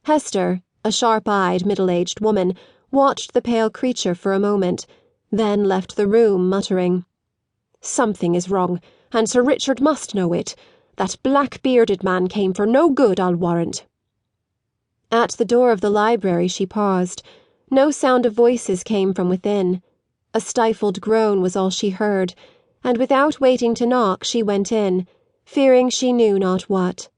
Hester, a sharp-eyed, middle-aged woman, watched the pale creature for a moment, then left the room, muttering, "Something is wrong, and Sir Richard must know it. That black-bearded man came for no good, I'll warrant." At the door of the library she paused. No sound of voices came from within. A stifled groan was all she heard, and without waiting to knock she went in, fearing she knew not what.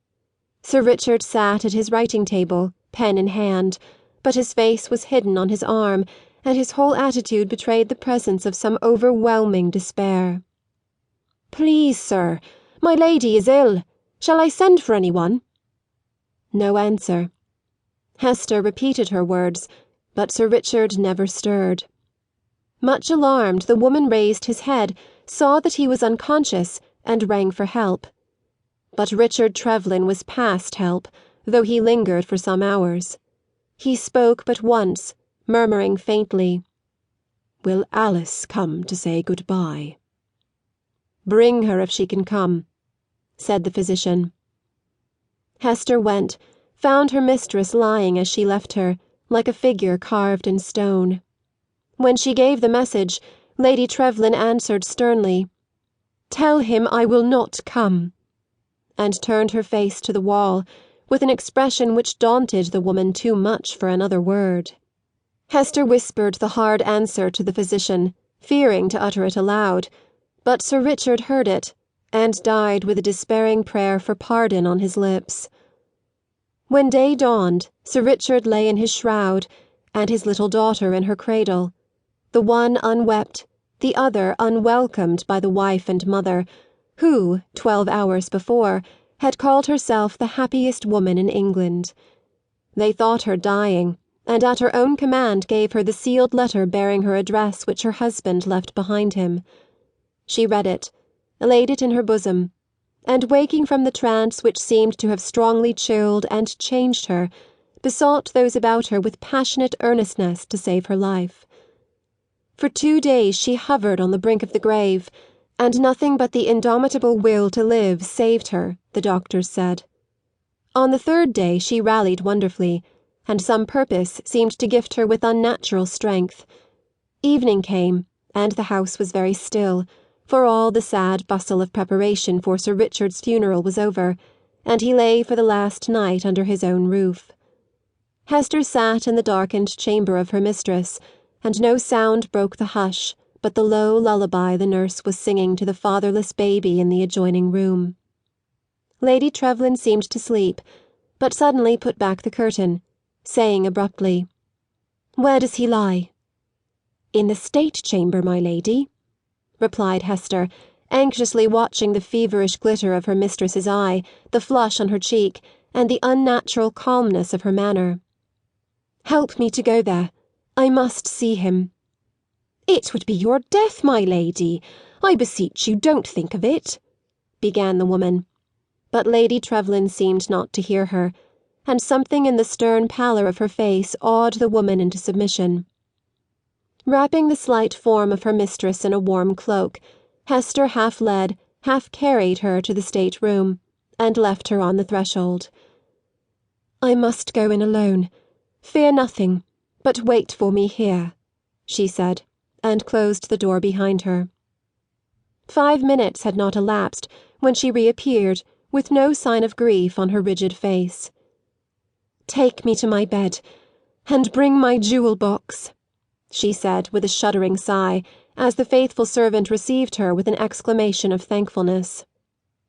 Sir Richard sat at his writing-table, pen in hand, but his face was hidden on his arm, and his whole attitude betrayed the presence of some overwhelming despair. "Please, sir, my lady is ill. Shall I send for anyone?" No answer. Hester repeated her words, but Sir Richard never stirred. Much alarmed, the woman raised his head, saw that he was unconscious, and rang for help. But Richard Trevlyn was past help, though he lingered for some hours. He spoke but once, murmuring faintly, "Will Alice come to say good-bye?" "Bring her if she can come," said the physician. Hester went, found her mistress lying as she left her, like a figure carved in stone. When she gave the message, Lady Trevlyn answered sternly, "Tell him I will not come," and turned her face to the wall, with an expression which daunted the woman too much for another word. Hester whispered the hard answer to the physician, fearing to utter it aloud, but Sir Richard heard it, and died with a despairing prayer for pardon on his lips. When day dawned, Sir Richard lay in his shroud, and his little daughter in her cradle, the one unwept, the other unwelcomed by the wife and mother, who, 12 hours before, had called herself the happiest woman in England. They thought her dying, and at her own command gave her the sealed letter bearing her address which her husband left behind him. She read it, laid it in her bosom, and waking from the trance which seemed to have strongly chilled and changed her, besought those about her with passionate earnestness to save her life. For 2 days she hovered on the brink of the grave, and nothing but the indomitable will to live saved her, the doctors said. On the 3rd day she rallied wonderfully, and some purpose seemed to gift her with unnatural strength. Evening came, and the house was very still, for all the sad bustle of preparation for Sir Richard's funeral was over, and he lay for the last night under his own roof. Hester sat in the darkened chamber of her mistress, and no sound broke the hush but the low lullaby the nurse was singing to the fatherless baby in the adjoining room. Lady Trevlyn seemed to sleep, but suddenly put back the curtain, saying abruptly, "Where does he lie?" "In the state chamber, my lady," replied Hester, anxiously watching the feverish glitter of her mistress's eye, the flush on her cheek, and the unnatural calmness of her manner. "Help me to go there. I must see him." "It would be your death, my lady. I beseech you, don't think of it," began the woman. But Lady Trevlyn seemed not to hear her, and something in the stern pallor of her face awed the woman into submission. Wrapping the slight form of her mistress in a warm cloak, Hester half led, half carried her to the state-room, and left her on the threshold. "I must go in alone. Fear nothing, but wait for me here," she said, and closed the door behind her. 5 minutes had not elapsed when she reappeared, with no sign of grief on her rigid face. "Take me to my bed, and bring my jewel-box," she said with a shuddering sigh, as the faithful servant received her with an exclamation of thankfulness.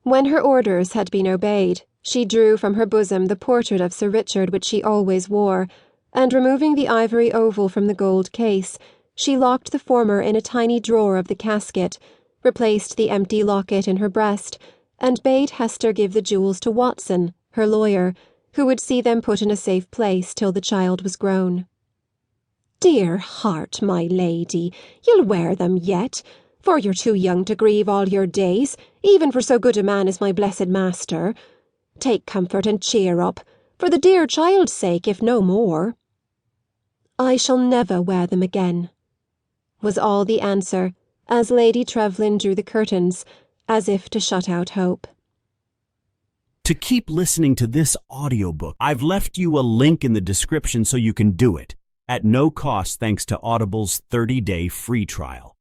When her orders had been obeyed, she drew from her bosom the portrait of Sir Richard which she always wore, and removing the ivory oval from the gold case, she locked the former in a tiny drawer of the casket, replaced the empty locket in her breast, and bade Hester give the jewels to Watson, her lawyer, who would see them put in a safe place till the child was grown. "Dear heart, my lady, you'll wear them yet, for you're too young to grieve all your days, even for so good a man as my blessed master. Take comfort and cheer up, for the dear child's sake, if no more." "I shall never wear them again," was all the answer, as Lady Trevlyn drew the curtains, as if to shut out hope. to keep listening to this audiobook. I've left you a link in the description so you can do it, at no cost thanks to Audible's 30-day free trial.